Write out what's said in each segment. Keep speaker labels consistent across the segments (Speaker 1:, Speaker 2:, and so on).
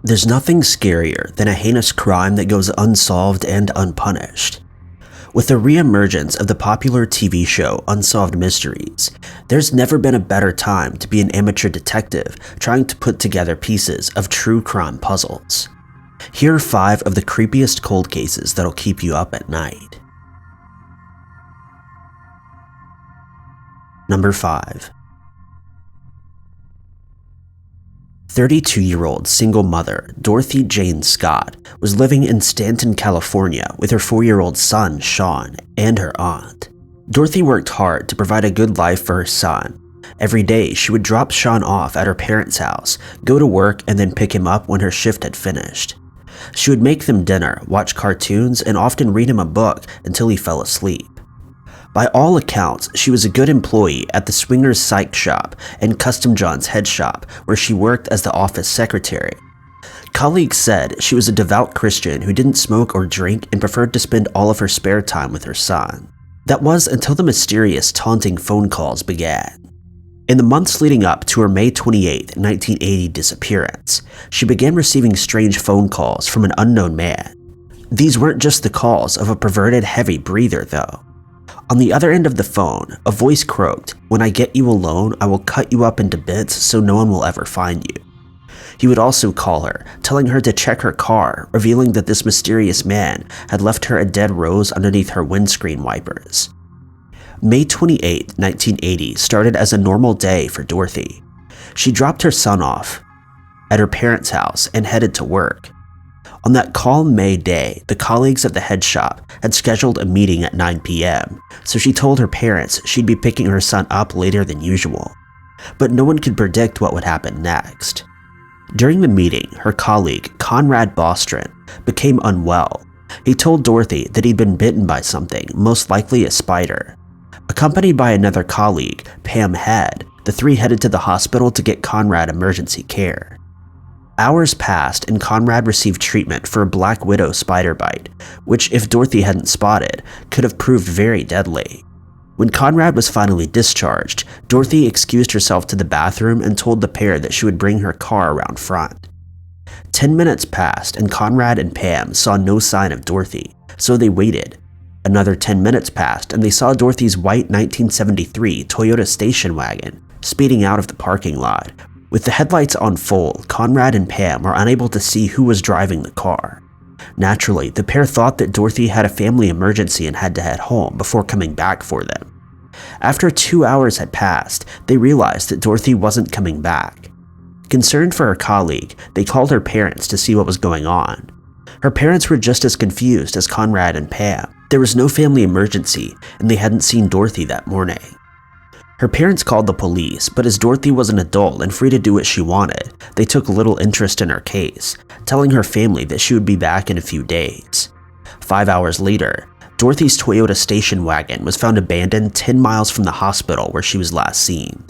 Speaker 1: There's nothing scarier than a heinous crime that goes unsolved and unpunished. With the re-emergence of the popular TV show Unsolved Mysteries, there's never been a better time to be an amateur detective trying to put together pieces of true crime puzzles. Here are 5 of the creepiest cold cases that'll keep you up at night. Number 5. 32-year-old single mother Dorothy Jane Scott was living in Stanton, California with her 4-year-old son, Sean, and her aunt. Dorothy worked hard to provide a good life for her son. Every day, she would drop Sean off at her parents' house, go to work, and then pick him up when her shift had finished. She would make them dinner, watch cartoons, and often read him a book until he fell asleep. By all accounts, she was a good employee at the Swingers Psych Shop and Custom John's head shop, where she worked as the office secretary. Colleagues said she was a devout Christian who didn't smoke or drink and preferred to spend all of her spare time with her son. That was until the mysterious, taunting phone calls began. In the months leading up to her May 28, 1980 disappearance, she began receiving strange phone calls from an unknown man. These weren't just the calls of a perverted heavy breather, though. On the other end of the phone, a voice croaked, "When I get you alone, I will cut you up into bits so no one will ever find you." He would also call her, telling her to check her car, revealing that this mysterious man had left her a dead rose underneath her windscreen wipers. May 28, 1980 started as a normal day for Dorothy. She dropped her son off at her parents' house and headed to work. On that calm May day, the colleagues at the head shop had scheduled a meeting at 9 p.m., so she told her parents she'd be picking her son up later than usual. But no one could predict what would happen next. During the meeting, her colleague, Conrad Bostrom, became unwell. He told Dorothy that he'd been bitten by something, most likely a spider. Accompanied by another colleague, Pam Head, the three headed to the hospital to get Conrad emergency care. Hours passed and Conrad received treatment for a black widow spider bite, which, if Dorothy hadn't spotted, could have proved very deadly. When Conrad was finally discharged, Dorothy excused herself to the bathroom and told the pair that she would bring her car around front. 10 minutes passed and Conrad and Pam saw no sign of Dorothy, so they waited. Another 10 minutes passed and they saw Dorothy's white 1973 Toyota station wagon speeding out of the parking lot. With the headlights on full, Conrad and Pam were unable to see who was driving the car. Naturally, the pair thought that Dorothy had a family emergency and had to head home before coming back for them. After 2 hours had passed, they realized that Dorothy wasn't coming back. Concerned for her colleague, they called her parents to see what was going on. Her parents were just as confused as Conrad and Pam. There was no family emergency, and they hadn't seen Dorothy that morning. Her parents called the police, but as Dorothy was an adult and free to do what she wanted, they took little interest in her case, telling her family that she would be back in a few days. 5 hours later, Dorothy's Toyota station wagon was found abandoned 10 miles from the hospital where she was last seen.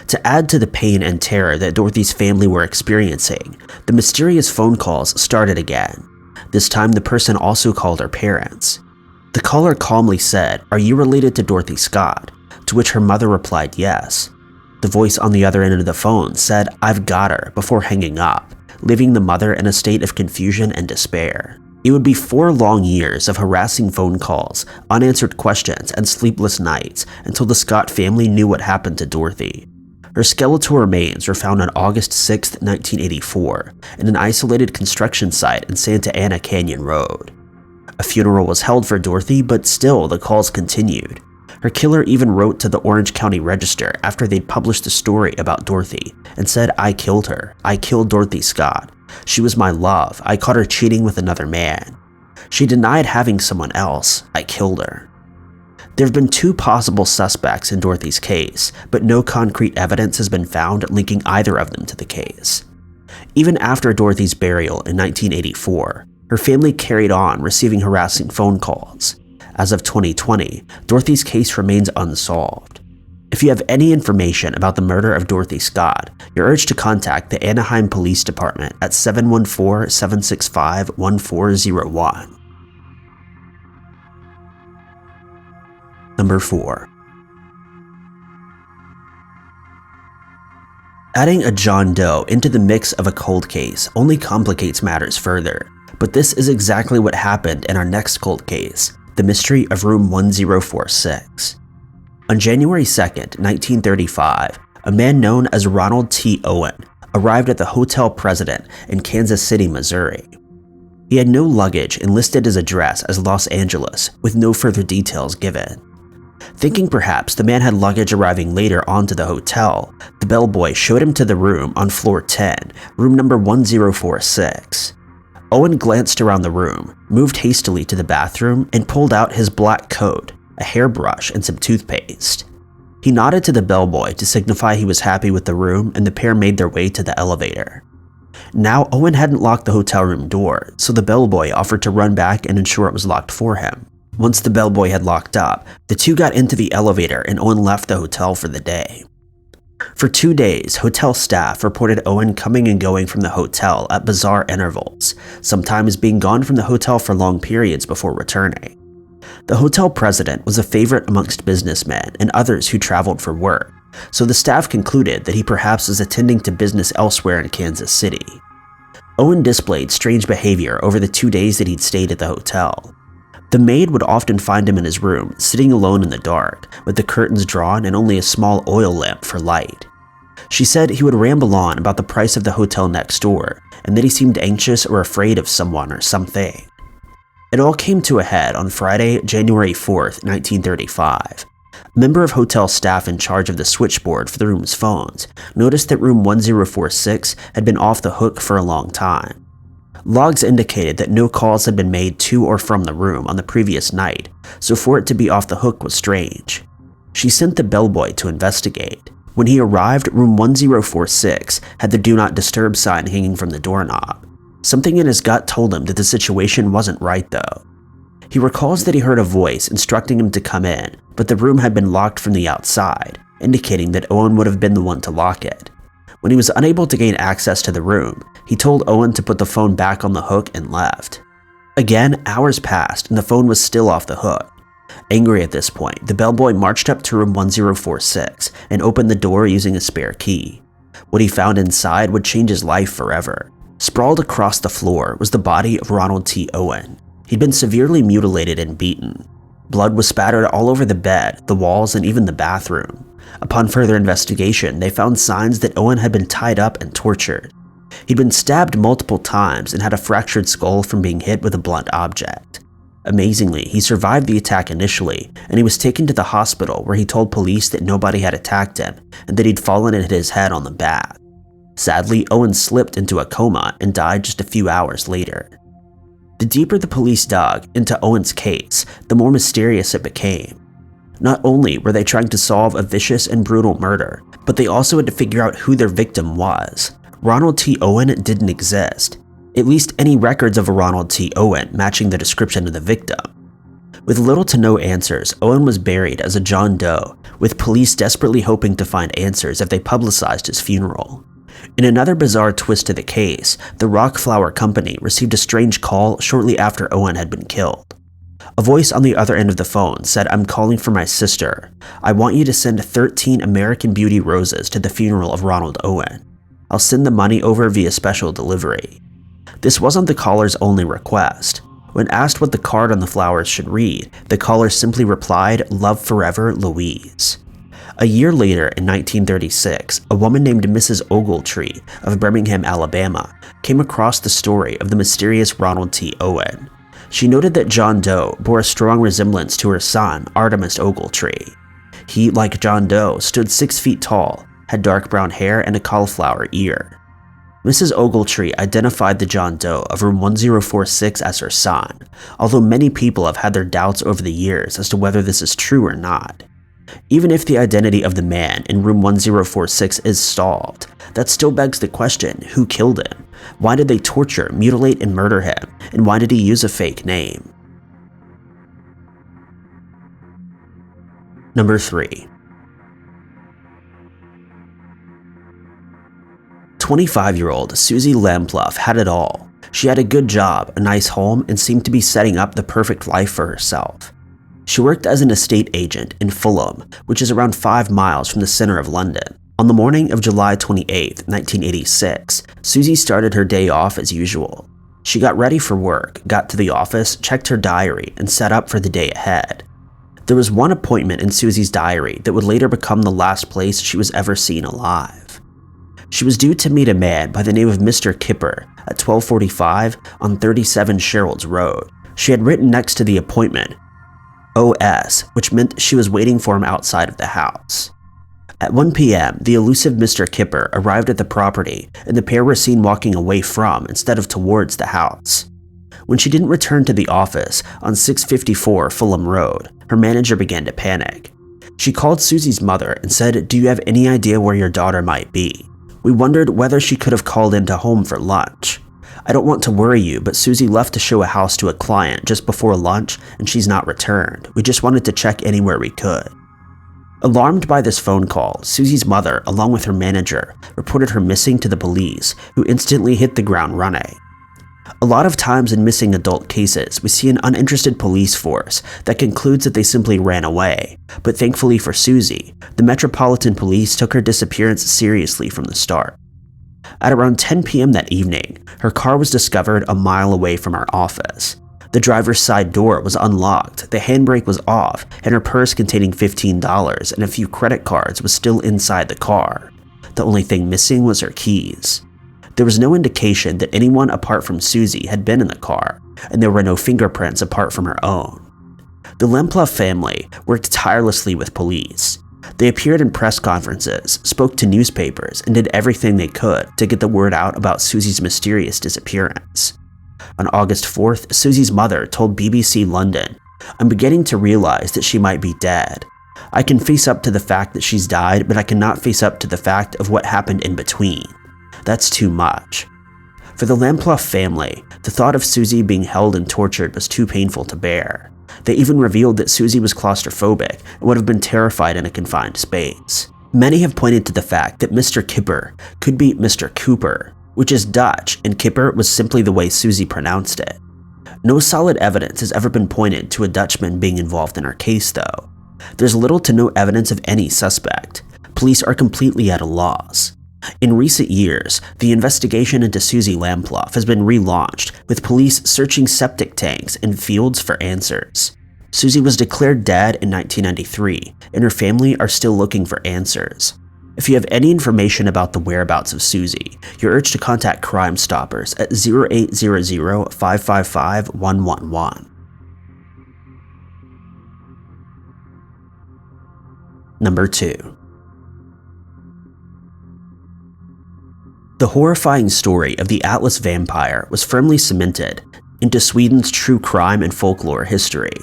Speaker 1: To add to the pain and terror that Dorothy's family were experiencing, the mysterious phone calls started again. This time, the person also called her parents. The caller calmly said, "Are you related to Dorothy Scott?" To which her mother replied yes. The voice on the other end of the phone said, "I've got her," before hanging up, leaving the mother in a state of confusion and despair. It would be 4 long years of harassing phone calls, unanswered questions, and sleepless nights until the Scott family knew what happened to Dorothy. Her skeletal remains were found on August 6, 1984, in an isolated construction site in Santa Ana Canyon Road. A funeral was held for Dorothy, but still the calls continued. Her killer even wrote to the Orange County Register after they'd published the story about Dorothy and said, "I killed her. I killed Dorothy Scott. She was my love. I caught her cheating with another man. She denied having someone else. I killed her." There have been 2 possible suspects in Dorothy's case, but no concrete evidence has been found linking either of them to the case. Even after Dorothy's burial in 1984, her family carried on receiving harassing phone calls. As of 2020, Dorothy's case remains unsolved. If you have any information about the murder of Dorothy Scott, you're urged to contact the Anaheim Police Department at 714-765-1401. Number 4. Adding a John Doe into the mix of a cold case only complicates matters further, but this is exactly what happened in our next cold case, the mystery of room 1046. On January 2nd, 1935, a man known as Ronald T. Owen arrived at the Hotel President in Kansas City, Missouri. He had no luggage and listed his address as Los Angeles, with no further details given. Thinking perhaps the man had luggage arriving later onto the hotel, the bellboy showed him to the room on floor 10, room number 1046. Owen glanced around the room, moved hastily to the bathroom, and pulled out his black coat, a hairbrush, and some toothpaste. He nodded to the bellboy to signify he was happy with the room, and the pair made their way to the elevator. Now, Owen hadn't locked the hotel room door, so the bellboy offered to run back and ensure it was locked for him. Once the bellboy had locked up, the two got into the elevator and Owen left the hotel for the day. For 2 days, hotel staff reported Owen coming and going from the hotel at bizarre intervals, sometimes being gone from the hotel for long periods before returning. The hotel president was a favorite amongst businessmen and others who traveled for work, so the staff concluded that he perhaps was attending to business elsewhere in Kansas City. Owen displayed strange behavior over the 2 days that he'd stayed at the hotel. The maid would often find him in his room, sitting alone in the dark, with the curtains drawn and only a small oil lamp for light. She said he would ramble on about the price of the hotel next door, and that he seemed anxious or afraid of someone or something. It all came to a head on Friday, January 4th, 1935. A member of hotel staff in charge of the switchboard for the room's phones noticed that room 1046 had been off the hook for a long time. Logs indicated that no calls had been made to or from the room on the previous night, so for it to be off the hook was strange. She sent the bellboy to investigate. When he arrived, room 1046 had the Do Not Disturb sign hanging from the doorknob. Something in his gut told him that the situation wasn't right though. He recalls that he heard a voice instructing him to come in, but the room had been locked from the outside, indicating that Owen would have been the one to lock it. When he was unable to gain access to the room, he told Owen to put the phone back on the hook and left. Again, hours passed and the phone was still off the hook. Angry at this point, the bellboy marched up to room 1046 and opened the door using a spare key. What he found inside would change his life forever. Sprawled across the floor was the body of Ronald T. Owen. He'd been severely mutilated and beaten. Blood was spattered all over the bed, the walls, and even the bathroom. Upon further investigation, they found signs that Owen had been tied up and tortured. He'd been stabbed multiple times and had a fractured skull from being hit with a blunt object. Amazingly, he survived the attack initially, and he was taken to the hospital where he told police that nobody had attacked him and that he'd fallen and hit his head on the bath. Sadly, Owen slipped into a coma and died just a few hours later. The deeper the police dug into Owen's case, the more mysterious it became. Not only were they trying to solve a vicious and brutal murder, but they also had to figure out who their victim was. Ronald T. Owen didn't exist, at least any records of a Ronald T. Owen matching the description of the victim. With little to no answers, Owen was buried as a John Doe, with police desperately hoping to find answers if they publicized his funeral. In another bizarre twist to the case, the Rock Flower Company received a strange call shortly after Owen had been killed. A voice on the other end of the phone said, "I'm calling for my sister. I want you to send 13 American Beauty roses to the funeral of Ronald Owen. I'll send the money over via special delivery." This wasn't the caller's only request. When asked what the card on the flowers should read, the caller simply replied, "Love forever, Louise." A year later, in 1936, a woman named Mrs. Ogletree of Birmingham, Alabama, came across the story of the mysterious Ronald T. Owen. She noted that John Doe bore a strong resemblance to her son, Artemus Ogletree. He, like John Doe, stood 6 feet tall, had dark brown hair and a cauliflower ear. Mrs. Ogletree identified the John Doe of room 1046 as her son, although many people have had their doubts over the years as to whether this is true or not. Even if the identity of the man in room 1046 is solved, that still begs the question, who killed him? Why did they torture, mutilate, and murder him? And why did he use a fake name? Number 3. 25-year-old Suzie Lamplough had it all. She had a good job, a nice home, and seemed to be setting up the perfect life for herself. She worked as an estate agent in Fulham, which is around 5 miles from the center of London. On the morning of July 28, 1986, Suzie started her day off as usual. She got ready for work, got to the office, checked her diary, and set up for the day ahead. There was one appointment in Suzie's diary that would later become the last place she was ever seen alive. She was due to meet a man by the name of Mr. Kipper at 12:45 on 37 Sherrills Road. She had written next to the appointment, OS, which meant she was waiting for him outside of the house. At 1 p.m., the elusive Mr. Kipper arrived at the property, and the pair were seen walking away from instead of towards the house. When she didn't return to the office on 654 Fulham Road, her manager began to panic. She called Suzie's mother and said, "Do you have any idea where your daughter might be? We wondered whether she could have called into home for lunch. I don't want to worry you, but Suzie left to show a house to a client just before lunch and she's not returned. We just wanted to check anywhere we could." Alarmed by this phone call, Suzie's mother, along with her manager, reported her missing to the police, who instantly hit the ground running. A lot of times in missing adult cases, we see an uninterested police force that concludes that they simply ran away, but thankfully for Suzie, the Metropolitan Police took her disappearance seriously from the start. At around 10 p.m. that evening, her car was discovered a mile away from her office. The driver's side door was unlocked, the handbrake was off, and her purse containing $15 and a few credit cards was still inside the car. The only thing missing was her keys. There was no indication that anyone apart from Suzie had been in the car, and there were no fingerprints apart from her own. The Lamplough family worked tirelessly with police. They appeared in press conferences, spoke to newspapers, and did everything they could to get the word out about Suzie's mysterious disappearance. On August 4th, Suzie's mother told BBC London, "I'm beginning to realize that she might be dead. I can face up to the fact that she's died, but I cannot face up to the fact of what happened in between. That's too much." For the Lamplough family, the thought of Suzie being held and tortured was too painful to bear. They even revealed that Suzie was claustrophobic and would have been terrified in a confined space. Many have pointed to the fact that Mr. Kipper could be Mr. Cooper, which is Dutch, and Kipper was simply the way Suzie pronounced it. No solid evidence has ever been pointed to a Dutchman being involved in our case, though. There's little to no evidence of any suspect. Police are completely at a loss. In recent years, the investigation into Suzie Lamplough has been relaunched, with police searching septic tanks and fields for answers. Suzie was declared dead in 1993, and her family are still looking for answers. If you have any information about the whereabouts of Suzie, you're urged to contact Crime Stoppers at 0800-555-111. Number 2. The horrifying story of the Atlas vampire was firmly cemented into Sweden's true crime and folklore history.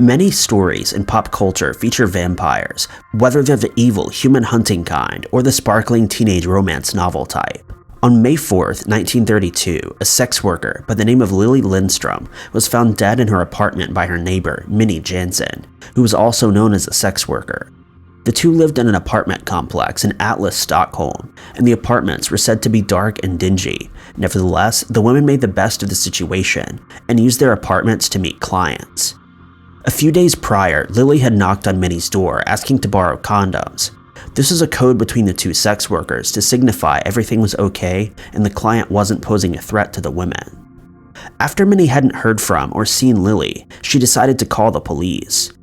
Speaker 1: Many stories in pop culture feature vampires, whether they're the evil human hunting kind or the sparkling teenage romance novel type. On May 4th, 1932, a sex worker by the name of Lily Lindstrom was found dead in her apartment by her neighbor, Minnie Jansen, who was also known as a sex worker. The two lived in an apartment complex in Atlas, Stockholm, and the apartments were said to be dark and dingy. Nevertheless, the women made the best of the situation and used their apartments to meet clients. A few days prior, Lily had knocked on Minnie's door asking to borrow condoms. This was a code between the two sex workers to signify everything was okay and the client wasn't posing a threat to the women. After Minnie hadn't heard from or seen Lily, she decided to call the police.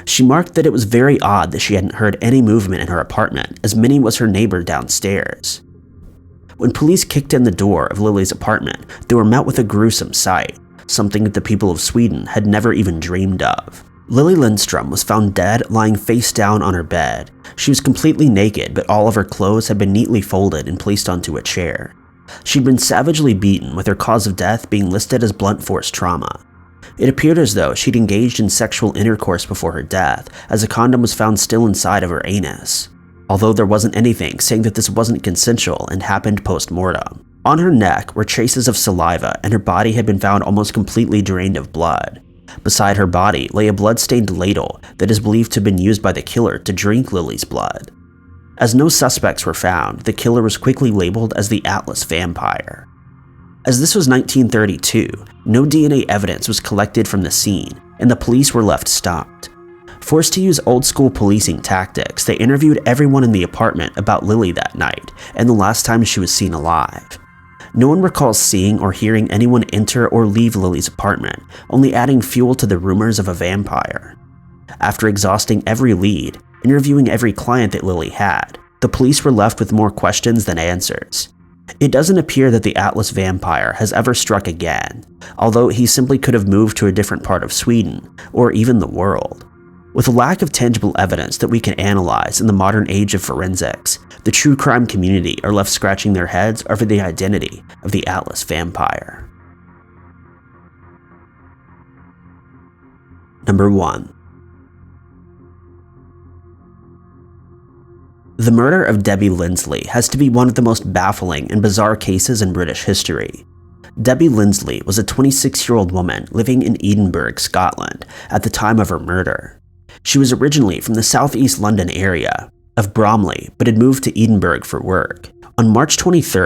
Speaker 1: She marked that it was very odd that she hadn't heard any movement in her apartment, as Minnie was her neighbor downstairs. When police kicked in the door of Lily's apartment, they were met with a gruesome sight, something that the people of Sweden had never even dreamed of. Lily Lindstrom was found dead, lying face down on her bed. She was completely naked, but all of her clothes had been neatly folded and placed onto a chair. She'd been savagely beaten, with her cause of death being listed as blunt force trauma. It appeared as though she'd engaged in sexual intercourse before her death, as a condom was found still inside of her anus, although there wasn't anything saying that this wasn't consensual and happened post-mortem. On her neck were traces of saliva, and her body had been found almost completely drained of blood. Beside her body lay a blood-stained ladle that is believed to have been used by the killer to drink Lily's blood. As no suspects were found, the killer was quickly labeled as the Atlas vampire. As this was 1932, no DNA evidence was collected from the scene, and the police were left stumped. Forced to use old-school policing tactics, they interviewed everyone in the apartment about Lily that night and the last time she was seen alive. No one recalls seeing or hearing anyone enter or leave Lily's apartment, only adding fuel to the rumors of a vampire. After exhausting every lead, interviewing every client that Lily had, the police were left with more questions than answers. It doesn't appear that the Atlas vampire has ever struck again, although he simply could have moved to a different part of Sweden, or even the world. With a lack of tangible evidence that we can analyze in the modern age of forensics, the true crime community are left scratching their heads over the identity of the Atlas vampire. Number 1. The murder of Debbie Linsley has to be one of the most baffling and bizarre cases in British history. Debbie Linsley was a 26-year-old woman living in Edinburgh, Scotland, at the time of her murder. She was originally from the southeast London area of Bromley, but had moved to Edinburgh for work. On March 23,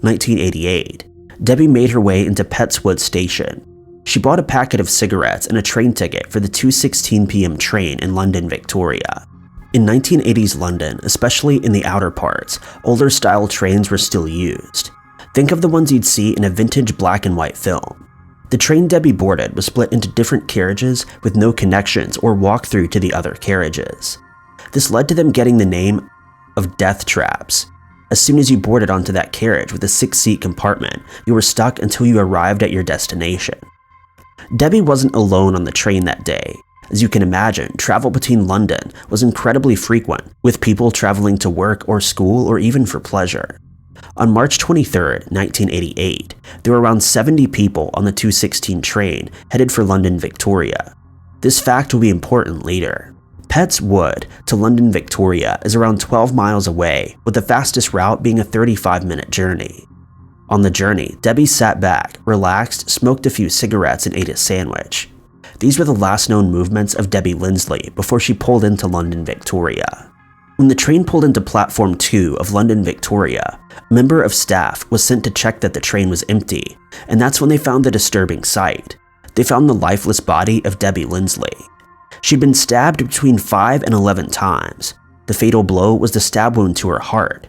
Speaker 1: 1988, Debbie made her way into Pettswood Station. She bought a packet of cigarettes and a train ticket for the 2:16 p.m. train in London, Victoria. In 1980s London, especially in the outer parts, older style trains were still used. Think of the ones you'd see in a vintage black and white film. The train Debbie boarded was split into different carriages with no connections or walk-through to the other carriages. This led to them getting the name of death traps. As soon as you boarded onto that carriage with a 6-seat compartment, you were stuck until you arrived at your destination. Debbie wasn't alone on the train that day. As you can imagine, travel between London was incredibly frequent, with people traveling to work or school or even for pleasure. On March 23, 1988, there were around 70 people on the 2:16 train headed for London, Victoria. This fact will be important later. Pettswood to London, Victoria is around 12 miles away, with the fastest route being a 35-minute journey. On the journey, Debbie sat back, relaxed, smoked a few cigarettes, and ate a sandwich. These were the last known movements of Debbie Linsley before she pulled into London, Victoria. When the train pulled into Platform 2 of London, Victoria, a member of staff was sent to check that the train was empty, and that's when they found the disturbing sight. They found the lifeless body of Debbie Linsley. She'd been stabbed between 5 and 11 times. The fatal blow was the stab wound to her heart.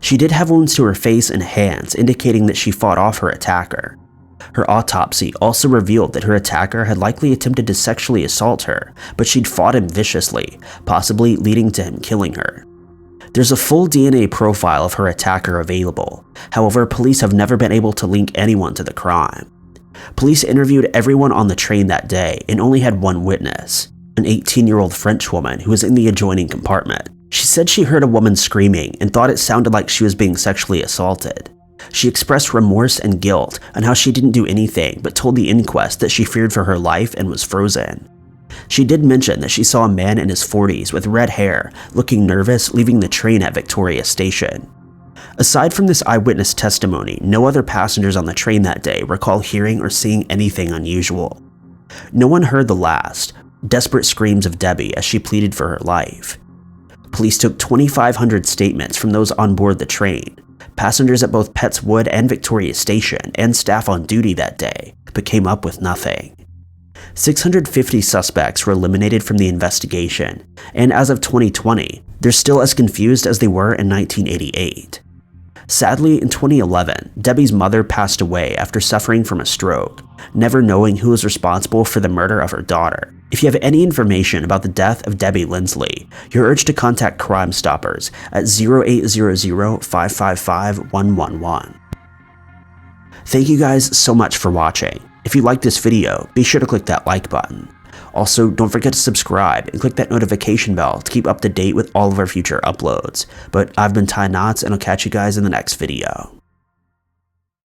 Speaker 1: She did have wounds to her face and hands, indicating that she fought off her attacker. Her autopsy also revealed that her attacker had likely attempted to sexually assault her, but she'd fought him viciously, possibly leading to him killing her. There's a full DNA profile of her attacker available. However, police have never been able to link anyone to the crime. Police interviewed everyone on the train that day and only had one witness, an 18-year-old French woman who was in the adjoining compartment. She said she heard a woman screaming and thought it sounded like she was being sexually assaulted. She expressed remorse and guilt on how she didn't do anything but told the inquest that she feared for her life and was frozen. She did mention that she saw a man in his 40s with red hair, looking nervous, leaving the train at Victoria Station. Aside from this eyewitness testimony, no other passengers on the train that day recall hearing or seeing anything unusual. No one heard the last, desperate screams of Debbie as she pleaded for her life. Police took 2,500 statements from those on board the train, passengers at both Pettswood and Victoria Station, and staff on duty that day, but came up with nothing. 650 suspects were eliminated from the investigation, and as of 2020, they're still as confused as they were in 1988. Sadly, in 2011, Debbie's mother passed away after suffering from a stroke, never knowing who was responsible for the murder of her daughter. If you have any information about the death of Debbie Linsley, you're urged to contact Crime Stoppers at 0800-555-111. Thank you guys so much for watching. If you liked this video, be sure to click that like button. Also, don't forget to subscribe and click that notification bell to keep up to date with all of our future uploads. But I've been Ty Knotts, and I'll catch you guys in the next video.